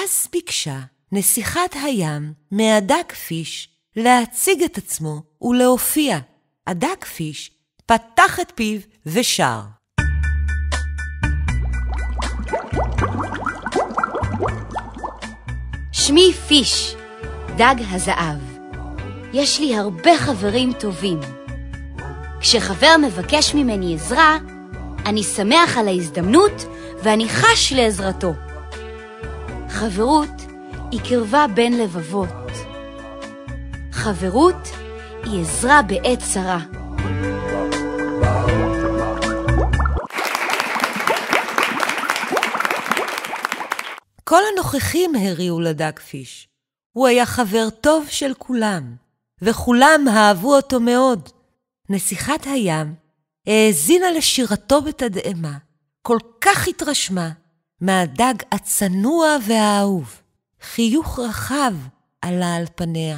אז ביקשה נסיכת הים מהדג פיש להציג את עצמו ולהופיע. הדג פיש פתח את פיו ושר. שמי פיש, דג הזהב. יש לי הרבה חברים טובים. כשחבר מבקש ממני עזרה, אני שמח על ההזדמנות ואני חש לעזרתו. חברות היא קרבה בין לבבות. חברות היא עזרה בעת צרה. כל הנוכחים הריעו לדג פיש. הוא היה חבר טוב של כולם, וכולם אהבו אותו מאוד. נסיכת הים האזינה לשירתו בתדהמה, כל כך התרשמה מהדג הצנוע והאהוב. חיוך רחב עלה על פניה.